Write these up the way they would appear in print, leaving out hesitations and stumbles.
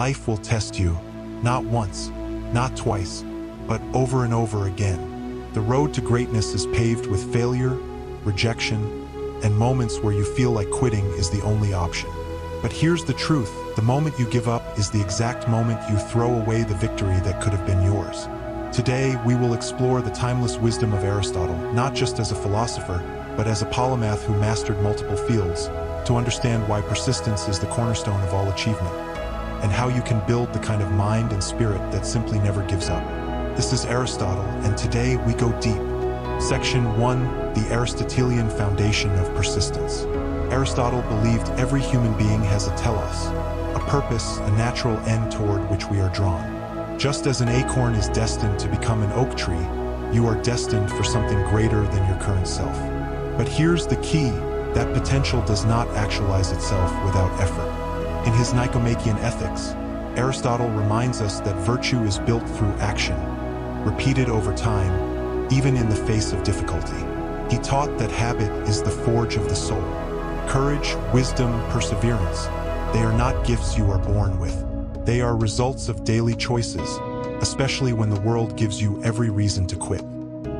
Life will test you, not once, not twice, but over and over again. The road to greatness is paved with failure, rejection, and moments where you feel like quitting is the only option. But here's the truth: the moment you give up is the exact moment you throw away the victory that could have been yours. Today, we will explore the timeless wisdom of Aristotle, not just as a philosopher, but as a polymath who mastered multiple fields, to understand why persistence is the cornerstone of all achievement, and how you can build the kind of mind and spirit that simply never gives up. This is Aristotle, and today we go deep. Section 1: The Aristotelian Foundation of Persistence. Aristotle believed every human being has a telos, a purpose, a natural end toward which we are drawn. Just as an acorn is destined to become an oak tree, you are destined for something greater than your current self. But here's the key: that potential does not actualize itself without effort. In his Nicomachean Ethics, Aristotle reminds us that virtue is built through action, repeated over time, even in the face of difficulty. He taught that habit is the forge of the soul. Courage, wisdom, perseverance, they are not gifts you are born with. They are results of daily choices, especially when the world gives you every reason to quit.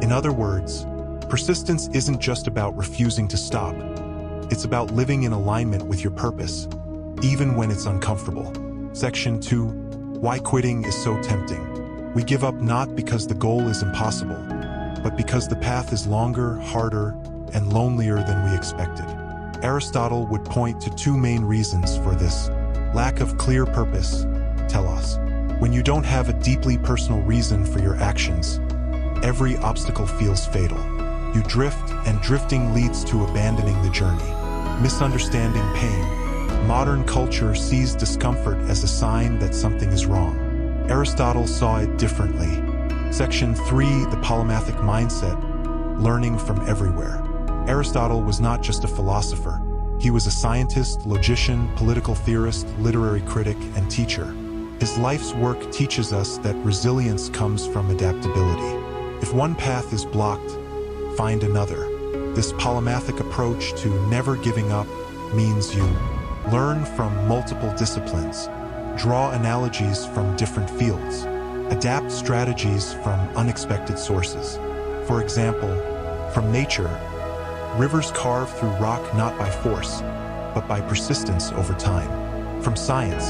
In other words, persistence isn't just about refusing to stop. It's about living in alignment with your purpose, even when it's uncomfortable. Section 2: Why quitting is so tempting. We give up not because the goal is impossible, but because the path is longer, harder, and lonelier than we expected. Aristotle would point to two main reasons for this: lack of clear purpose, telos. When you don't have a deeply personal reason for your actions, every obstacle feels fatal. You drift, and drifting leads to abandoning the journey. Misunderstanding pain. Modern culture sees discomfort as a sign that something is wrong. Aristotle saw it differently. Section 3: The Polymathic Mindset. Learning from everywhere. Aristotle was not just a philosopher. He was a scientist, logician, political theorist, literary critic, and teacher. His life's work teaches us that resilience comes from adaptability. If one path is blocked, find another. This polymathic approach to never giving up means you learn from multiple disciplines, draw analogies from different fields, adapt strategies from unexpected sources. For example, from nature, rivers carve through rock not by force, but by persistence over time. From science,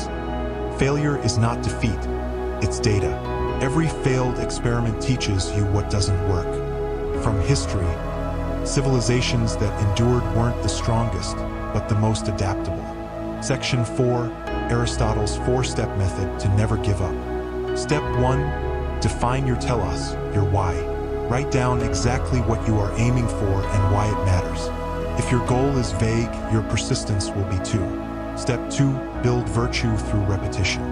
failure is not defeat, it's data. Every failed experiment teaches you what doesn't work. From history, civilizations that endured weren't the strongest, but the most adaptable. Section 4: Aristotle's four-step method to never give up. Step 1: Define your telos, your why. Write down exactly what you are aiming for and why it matters. If your goal is vague, your persistence will be too. Step 2: Build virtue through repetition.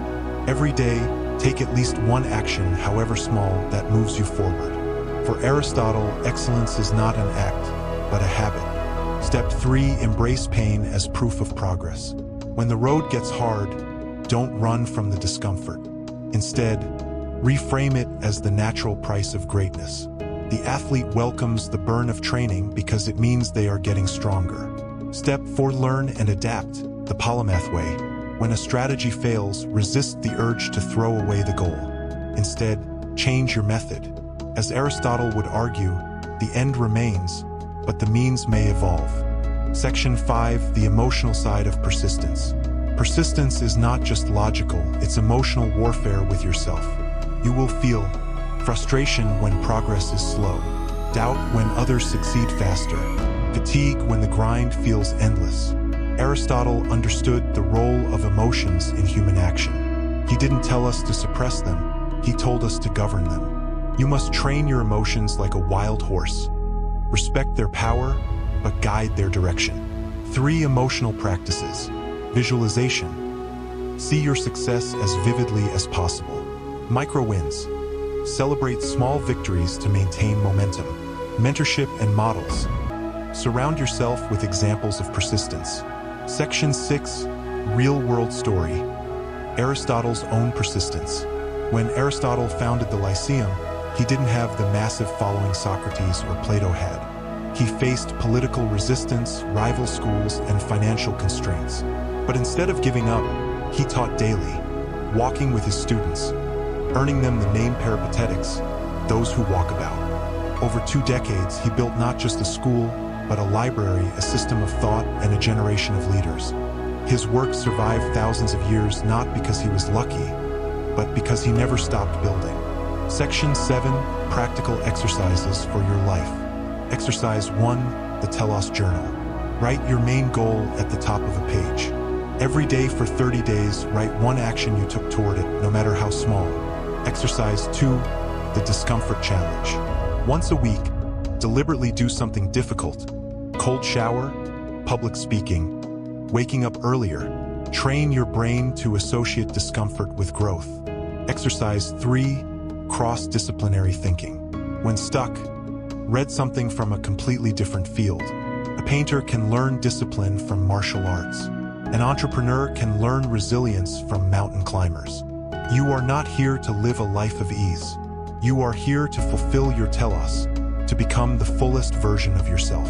Every day, take at least one action, however small, that moves you forward. For Aristotle, excellence is not an act, but a habit. Step 3: Embrace pain as proof of progress. When the road gets hard, don't run from the discomfort. Instead, reframe it as the natural price of greatness. The athlete welcomes the burn of training because it means they are getting stronger. Step 4: Learn and adapt, the polymath way. When a strategy fails, resist the urge to throw away the goal. Instead, change your method. As Aristotle would argue, the end remains, but the means may evolve. Section 5: The emotional side of persistence. Persistence is not just logical, it's emotional warfare with yourself. You will feel frustration when progress is slow, doubt when others succeed faster, fatigue when the grind feels endless. Aristotle understood the role of emotions in human action. He didn't tell us to suppress them, he told us to govern them. You must train your emotions like a wild horse. Respect their power, but guide their direction. 3 emotional practices. Visualization. See your success as vividly as possible. Micro wins. Celebrate small victories to maintain momentum. Mentorship and models. Surround yourself with examples of persistence. Section 6: Real-world story. Aristotle's own persistence. When Aristotle founded the Lyceum, he didn't have the massive following Socrates or Plato had. He faced political resistance, rival schools, and financial constraints. But instead of giving up, he taught daily. walking with his students, earning them the name Peripatetics, those who walk about. Over 2 decades, he built not just a school, but a library, a system of thought, and a generation of leaders. His work survived thousands of years not because he was lucky, but because he never stopped building. Section 7, Practical Exercises for Your Life. Exercise 1, the Telos Journal. Write your main goal at the top of a page. Every day for 30 days, write one action you took toward it, no matter how small. Exercise 2, the Discomfort Challenge. Once a week, deliberately do something difficult. Cold shower, public speaking, waking up earlier. Train your brain to associate discomfort with growth. Exercise 3, cross-disciplinary thinking. When stuck, read something from a completely different field. A painter can learn discipline from martial arts. An entrepreneur can learn resilience from mountain climbers. You are not here to live a life of ease. You are here to fulfill your telos, to become the fullest version of yourself.